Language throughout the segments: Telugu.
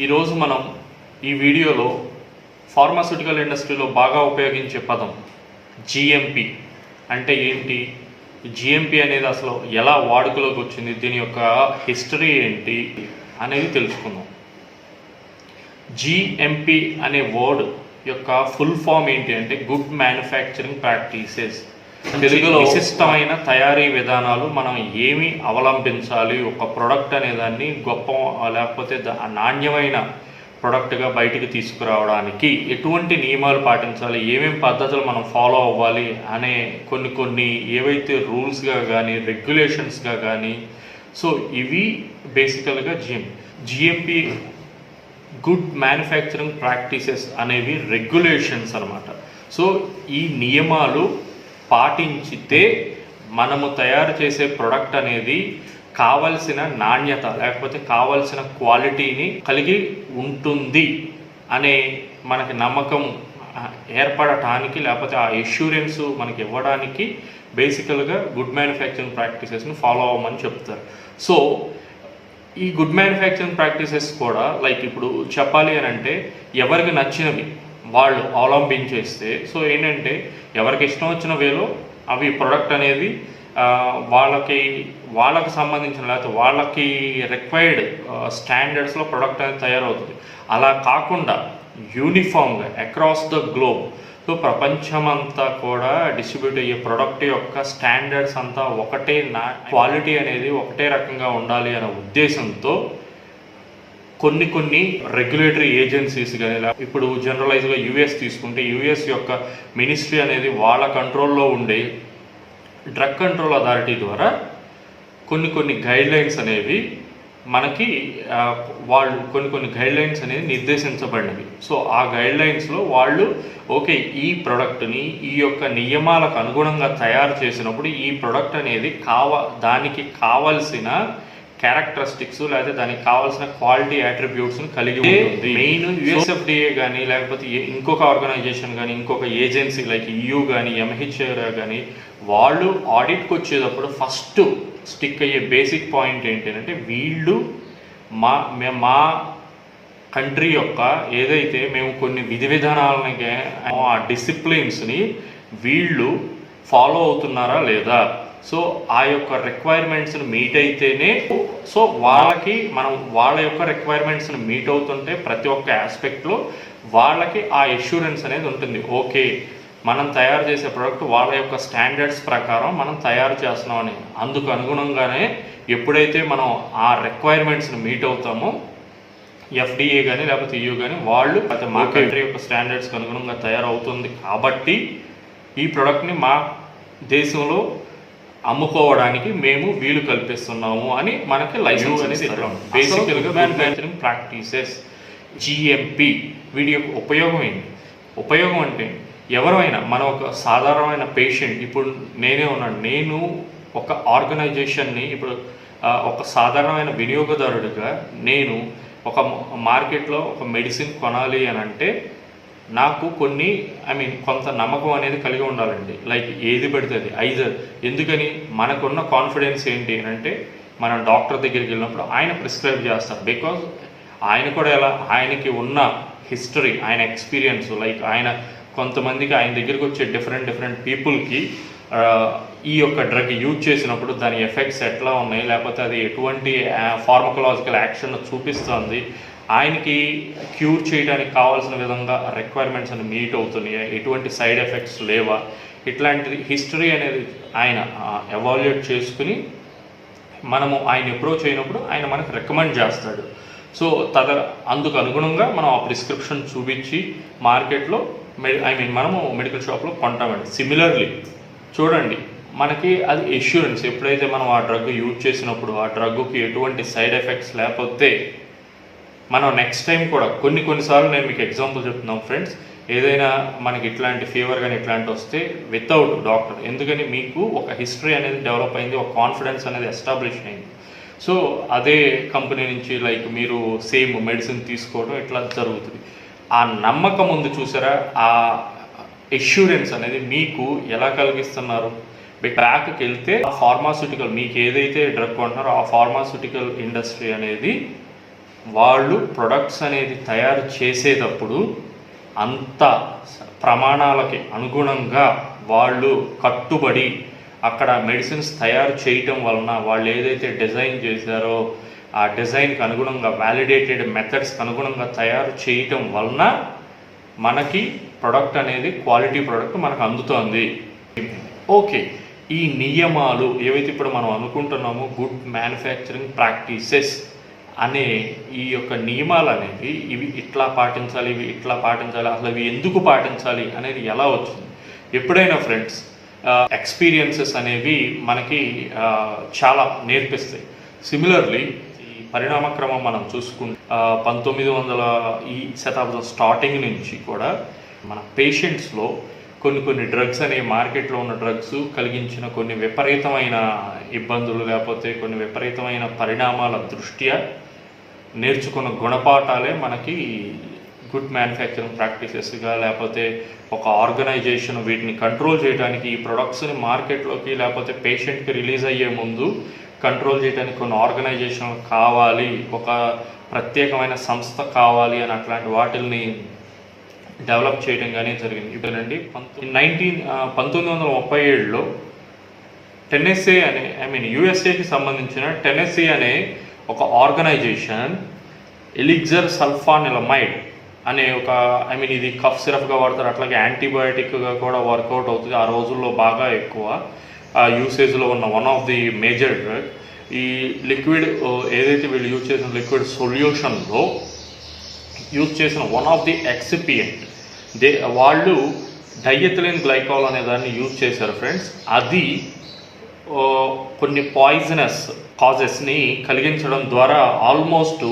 ఈరోజు మనం ఈ వీడియోలో ఫార్మాస్యూటికల్ ఇండస్ట్రీలో బాగా ఉపయోగించే పదం జిఎంపి అంటే ఏంటి, జిఎంపి అనేది అసలు ఎలా వాడుకలోకి వచ్చింది, దీని యొక్క హిస్టరీ ఏంటి అనేది తెలుసుకుందాం. జిఎంపి అనే వర్డ్ యొక్క ఫుల్ ఫామ్ ఏంటి అంటే గుడ్ మ్యానుఫ్యాక్చరింగ్ ప్రాక్టీసెస్. తెలుగులో విశిష్టమైన తయారీ విధానాలు, మనం ఏమి అవలంబించాలి ఒక ప్రొడక్ట్ అనేదాన్ని గొప్ప లేకపోతే నాణ్యమైన ప్రొడక్ట్గా బయటికి తీసుకురావడానికి ఎటువంటి నియమాలు పాటించాలి, ఏమేమి పద్ధతులు మనం ఫాలో అవ్వాలి అనే కొన్ని ఏవైతే రూల్స్గా కానీ రెగ్యులేషన్స్గా కానీ, సో ఇవి బేసికల్గా జిఎంపి గుడ్ మ్యానుఫ్యాక్చరింగ్ ప్రాక్టీసెస్ అనేవి రెగ్యులేషన్స్ అన్నమాట. సో ఈ నియమాలు పాటించితే మనము తయారు చేసే ప్రొడక్ట్ అనేది కావలసిన నాణ్యత లేకపోతే కావలసిన క్వాలిటీని కలిగి ఉంటుంది అనే మనకి నమ్మకం ఏర్పడటానికి లేకపోతే ఆ ఎష్యూరెన్స్ మనకి ఇవ్వడానికి బేసికల్గా గుడ్ మ్యానుఫ్యాక్చరింగ్ ప్రాక్టీసెస్ని ఫాలో అవ్వమని చెప్తారు. సో ఈ గుడ్ మ్యానుఫ్యాక్చరింగ్ ప్రాక్టీసెస్ కూడా లైక్ ఇప్పుడు చెప్పాలి అని అంటే ఎవరికి నచ్చినవి వాళ్ళు అవలంబించేస్తే, సో ఏంటంటే ఎవరికి ఇష్టం వచ్చిన వేలో అవి ప్రొడక్ట్ అనేది వాళ్ళకి సంబంధించిన లేకపోతే వాళ్ళకి రిక్వైర్డ్ స్టాండర్డ్స్లో ప్రొడక్ట్ అనేది తయారవుతుంది. అలా కాకుండా యూనిఫామ్గా అక్రాస్ ద గ్లోబ్, సో ప్రపంచమంతా కూడా డిస్ట్రిబ్యూట్ అయ్యే ప్రొడక్ట్ యొక్క స్టాండర్డ్స్ అంతా ఒకటే, క్వాలిటీ అనేది ఒకటే రకంగా ఉండాలి అనే ఉద్దేశంతో కొన్ని రెగ్యులేటరీ ఏజెన్సీస్ కానీ, ఇప్పుడు జనరలైజ్గా యుఎస్ తీసుకుంటే యుఎస్ యొక్క మినిస్ట్రీ అనేది వాళ్ళ కంట్రోల్లో ఉండే డ్రగ్ కంట్రోల్ అథారిటీ ద్వారా కొన్ని గైడ్లైన్స్ అనేవి మనకి వాళ్ళు కొన్ని గైడ్లైన్స్ అనేది నిర్దేశించబడినవి. సో ఆ గైడ్లైన్స్లో వాళ్ళు ఓకే ఈ ప్రోడక్ట్ని ఈ యొక్క నియమాలకు అనుగుణంగా తయారు చేసినప్పుడు ఈ ప్రోడక్ట్ అనేది దానికి కావలసిన క్యారెక్టరిస్టిక్స్ లేకపోతే దానికి కావాల్సిన క్వాలిటీ అట్రిబ్యూట్స్ని కలిగి ఉంటుంది. మెయిన్ యుఎస్ఎఫ్డిఏ కానీ లేకపోతే ఇంకొక ఆర్గనైజేషన్ కానీ ఇంకొక ఏజెన్సీ లైక్ EU కానీ ఎంహెచ్ఆర్ కానీ వాళ్ళు ఆడిట్కి వచ్చేటప్పుడు ఫస్ట్ స్టిక్ అయ్యే బేసిక్ పాయింట్ ఏంటంటే వీళ్ళు మా కంట్రీ యొక్క ఏదైతే మేము కొన్ని విధి విధానాలని ఆ డిసిప్లిన్స్ని వీళ్ళు ఫాలో అవుతున్నారా లేదా, సో ఆ యొక్క రిక్వైర్మెంట్స్ని మీట్ అయితేనే, సో వాళ్ళ యొక్క రిక్వైర్మెంట్స్ని మీట్ అవుతుంటే ప్రతి ఒక్క ఆస్పెక్ట్లో వాళ్ళకి ఆ ఎష్యూరెన్స్ అనేది ఉంటుంది. ఓకే మనం తయారు చేసే ప్రోడక్ట్ వాళ్ళ యొక్క స్టాండర్డ్స్ ప్రకారం మనం తయారు చేస్తున్నాం అని. అందుకు అనుగుణంగానే ఎప్పుడైతే మనం ఆ రిక్వైర్మెంట్స్ని మీట్ అవుతామో FDA కానీ లేకపోతే EU కానీ వాళ్ళు మా కంట్రీ యొక్క స్టాండర్డ్స్కి అనుగుణంగా తయారవుతుంది కాబట్టి ఈ ప్రోడక్ట్ని మా దేశంలో అమ్ముకోవడానికి మేము వీలు కల్పిస్తున్నాము అని మనకి లైసెన్స్ అనేది ఇస్తాం. బేసికల్గా మ్యానుఫ్యాక్చరింగ్ ప్రాక్టీసెస్ జిఎంపి వీటి యొక్క ఉపయోగం అంటే ఎవరైనా మన ఒక సాధారణమైన పేషెంట్, ఇప్పుడు నేనే ఉన్నాను, నేను ఒక ఆర్గనైజేషన్ని ఇప్పుడు ఒక సాధారణమైన వినియోగదారుడిగా నేను ఒక మార్కెట్లో ఒక మెడిసిన్ కొనాలి అని అంటే నాకు కొంత నమ్మకం అనేది కలిగి ఉండాలండి. లైక్ ఏది పడుతుంది ఎందుకని మనకున్న కాన్ఫిడెన్స్ ఏంటి అని అంటే మనం డాక్టర్ దగ్గరికి వెళ్ళినప్పుడు ఆయన ప్రిస్క్రైబ్ చేస్తారు. బికాజ్ ఆయన కూడా ఆయనకి ఉన్న హిస్టరీ, ఆయన ఎక్స్పీరియన్స్, లైక్ ఆయన కొంతమందికి ఆయన దగ్గరికి వచ్చే డిఫరెంట్ పీపుల్కి ఈ యొక్క డ్రగ్ యూజ్ చేసినప్పుడు దాని ఎఫెక్ట్స్ ఎట్లా ఉన్నాయి లేకపోతే అది ఎటువంటి ఫార్మకలాజికల్ యాక్షన్ చూపిస్తుంది, ఆయనకి క్యూర్ చేయడానికి కావాల్సిన విధంగా రిక్వైర్మెంట్స్ అని మీట్ అవుతున్నాయా, ఎటువంటి సైడ్ ఎఫెక్ట్స్ లేవా, ఇట్లాంటి హిస్టరీ అనేది ఆయన ఎవాల్యుయేట్ చేసుకుని మనము ఆయన అప్రోచ్ అయినప్పుడు ఆయన మనకు రికమెండ్ చేస్తాడు. సో అందుకు అనుగుణంగా మనం ఆ ప్రిస్క్రిప్షన్ చూపించి మార్కెట్లో మనము మెడికల్ షాప్లో కొంటామండి. సిమిలర్లీ చూడండి మనకి అది ఎష్యూరెన్స్, ఎప్పుడైతే మనం ఆ డ్రగ్ యూజ్ చేసినప్పుడు ఆ డ్రగ్కి ఎటువంటి సైడ్ ఎఫెక్ట్స్ లేకపోతే మనం నెక్స్ట్ టైం కూడా కొన్నిసార్లు నేను మీకు ఎగ్జాంపుల్ చెప్తున్నాను ఫ్రెండ్స్, ఏదైనా మనకి ఇట్లాంటి ఫీవర్ కానీ ఇట్లాంటి వస్తే వితౌట్ డాక్టర్, ఎందుకని మీకు ఒక హిస్టరీ అనేది డెవలప్ అయింది, ఒక కాన్ఫిడెన్స్ అనేది ఎస్టాబ్లిష్ అయింది. సో అదే కంపెనీ నుంచి లైక్ మీరు సేమ్ మెడిసిన్ తీసుకోవడం ఇట్లా జరుగుతుంది. ఆ నమ్మకం ఉంది చూసారా, ఆ ఎష్యూరెన్స్ అనేది మీకు ఎలా కలిగిస్తున్నారు. బ్యాక్కి వెళ్తే ఫార్మాస్యూటికల్ మీకు ఏదైతే డ్రగ్ కొంటున్నారో ఆ ఫార్మాస్యూటికల్ ఇండస్ట్రీ అనేది వాళ్ళు ప్రొడక్ట్స్ అనేది తయారు చేసేటప్పుడు అంత ప్రమాణాలకి అనుగుణంగా వాళ్ళు కట్టుబడి అక్కడ మెడిసిన్స్ తయారు చేయటం వలన వాళ్ళు ఏదైతే డిజైన్ చేశారో ఆ డిజైన్కి అనుగుణంగా వ్యాలిడేటెడ్ మెథడ్స్కి అనుగుణంగా తయారు చేయటం వలన మనకి ప్రొడక్ట్ అనేది క్వాలిటీ ప్రొడక్ట్ మనకు అందుతోంది. ఓకే, ఈ నియమాలు ఏవైతే ఇప్పుడు మనం అనుకుంటున్నామో గుడ్ మ్యానుఫ్యాక్చరింగ్ ప్రాక్టీసెస్ అనే ఈ యొక్క నియమాలు అనేవి ఇవి ఇట్లా పాటించాలి, ఇవి ఇట్లా పాటించాలి, అసలు ఇవి ఎందుకు పాటించాలి అనేది ఎలా వచ్చింది? ఎప్పుడైనా ఫ్రెండ్స్ ఎక్స్పీరియన్సెస్ అనేవి మనకి చాలా నేర్పిస్తాయి. సిమిలర్లీ ఈ పరిణామక్రమం మనం చూసుకుంటే 1900 ఈ శతాబ్దం స్టార్టింగ్ నుంచి కూడా మన పేషెంట్స్లో కొన్ని డ్రగ్స్ అనే మార్కెట్లో ఉన్న డ్రగ్స్ కలిగించిన కొన్ని విపరీతమైన ఇబ్బందులు లేకపోతే కొన్ని విపరీతమైన పరిణామాల దృష్ట్యా నేర్చుకున్న గుణపాఠాలే మనకి గుడ్ మ్యానుఫ్యాక్చరింగ్ ప్రాక్టీసెస్గా లేకపోతే ఒక ఆర్గనైజేషన్ వీటిని కంట్రోల్ చేయడానికి ఈ ప్రొడక్ట్స్ని మార్కెట్లోకి లేకపోతే పేషెంట్కి రిలీజ్ అయ్యే ముందు కంట్రోల్ చేయడానికి కొన్ని ఆర్గనైజేషన్లు కావాలి, ఒక ప్రత్యేకమైన సంస్థ కావాలి అని అట్లాంటి వాటిల్ని డెవలప్ చేయడం కానీ జరిగింది. ఇప్పుడండి 1937లో టెన్నెస్సీ అనే యుఎస్ఏకి సంబంధించిన టెన్నెస్సీ అనే ఒక ఆర్గనైజేషన్ ఎలిక్జర్ సల్ఫానిలమైడ్ అనే ఒక ఇది కఫ్ సిరప్గా వాడతారు, అట్లాగే యాంటీబయాటిక్గా కూడా వర్కౌట్ అవుతుంది. ఆ రోజుల్లో బాగా ఎక్కువ యూసేజ్లో ఉన్న one of the major drug. ఈ లిక్విడ్ ఏదైతే వీళ్ళు యూజ్ చేసిన లిక్విడ్ సొల్యూషన్లో యూజ్ చేసిన వన్ ఆఫ్ ది ఎక్సిపియంట్ వాళ్ళు డైఎథిలిన్ గ్లైకాల్ అనే దాన్ని యూజ్ చేశారు ఫ్రెండ్స్. అది కొన్ని పాయిజనస్ కాజెస్ని కలిగించడం ద్వారా ఆల్మోస్ట్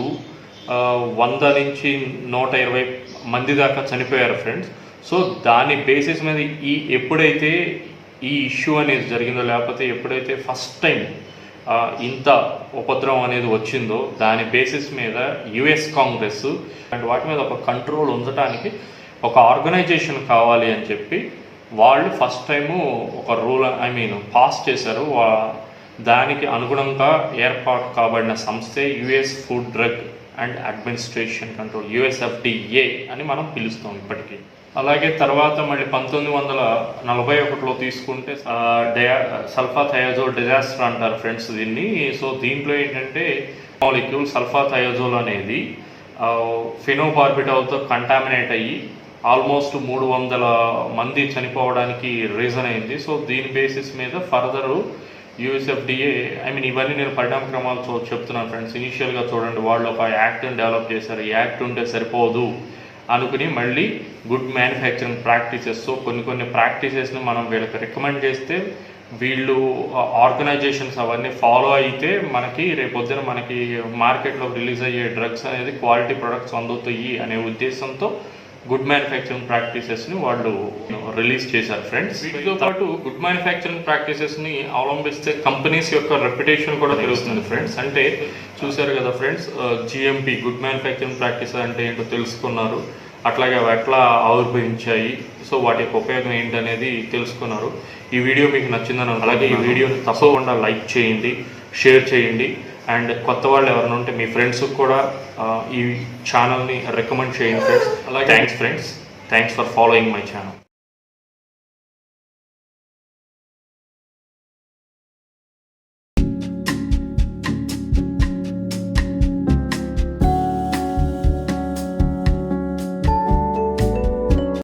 100 నుంచి 120 మంది దాకా చనిపోయారు ఫ్రెండ్స్. సో దాని బేసిస్ మీద ఎప్పుడైతే ఈ ఇష్యూ అనేది జరిగిందో లేకపోతే ఎప్పుడైతే ఫస్ట్ టైం ఇంత ఉపద్రవం అనేది వచ్చిందో దాని బేసిస్ మీద యుఎస్ కాంగ్రెస్ అండ్ వాటి మీద ఒక కంట్రోల్ ఉంచడానికి ఒక ఆర్గనైజేషన్ కావాలి అని చెప్పి వాళ్ళు ఫస్ట్ టైము ఒక రూల్ పాస్ చేశారు. దానికి అనుగుణంగా ఏర్పాటు కాబడిన సంస్థే US Food Drug and Administration Control, USFDA అని మనం పిలుస్తాం ఇప్పటికీ. అలాగే తర్వాత మళ్ళీ 1941లో తీసుకుంటే సల్ఫాథయాజోల్ డిజాస్టర్ అంటారు ఫ్రెండ్స్ దీన్ని. సో దీంట్లో ఏంటంటే మాలిక్యూల్ సల్ఫాథయాజోల్ అనేది ఫినోబార్బిటాల్తో కంటామినేట్ అయ్యి ఆల్మోస్ట్ 300 మంది చనిపోవడానికి రీజన్ అయింది. సో దీని బేసిస్ మీద ఫర్దరు యుఎస్ఎఫ్డిఏ ఇవన్నీ నేను పరిణామ క్రమాలతో చెప్తున్నాను ఫ్రెండ్స్. ఇనీషియల్గా చూడండి వాళ్ళు ఒక యాక్ట్ని డెవలప్ చేశారు. ఈ యాక్ట్ ఉంటే సరిపోదు అనుకుని మళ్ళీ గుడ్ మ్యానుఫ్యాక్చరింగ్ ప్రాక్టీసెస్, సో కొన్ని ప్రాక్టీసెస్ని మనం వీళ్ళకి రికమెండ్ చేస్తే వీళ్ళు ఆర్గనైజేషన్స్ అవన్నీ ఫాలో అయితే మనకి రేపొద్దున మనకి మార్కెట్లో రిలీజ్ అయ్యే డ్రగ్స్ అనేది క్వాలిటీ ప్రొడక్ట్స్ అందుతాయి అనే ఉద్దేశంతో గుడ్ మ్యానుఫ్యాక్చరింగ్ ప్రాక్టీసెస్ని వాళ్ళు రిలీజ్ చేశారు ఫ్రెండ్స్. వీటితో పాటు గుడ్ మ్యానుఫ్యాక్చరింగ్ ప్రాక్టీసెస్ని అవలంబిస్తే కంపెనీస్ యొక్క రెప్యుటేషన్ కూడా పెరుగుతుంది ఫ్రెండ్స్. అంటే చూశారు కదా friends, GMP good manufacturing practices అంటే ఏంటో తెలుసుకున్నారు, అట్లాగే అవి ఎట్లా ఆవిర్భవించాయి, సో వాటి యొక్క ఉపయోగం ఏంటనేది తెలుసుకున్నారు. ఈ వీడియో మీకు నచ్చిందని, అలాగే ఈ వీడియోని తప్పకుండా లైక్ చేయండి, షేర్ చేయండి, అండ్ కొత్త వాళ్ళు ఎవరైనా ఉంటే మీ ఫ్రెండ్స్కి కూడా ఈ ఛానల్ని రికమెండ్ చేయండి ఫ్రెండ్స్. అలాగే thanks for following my channel.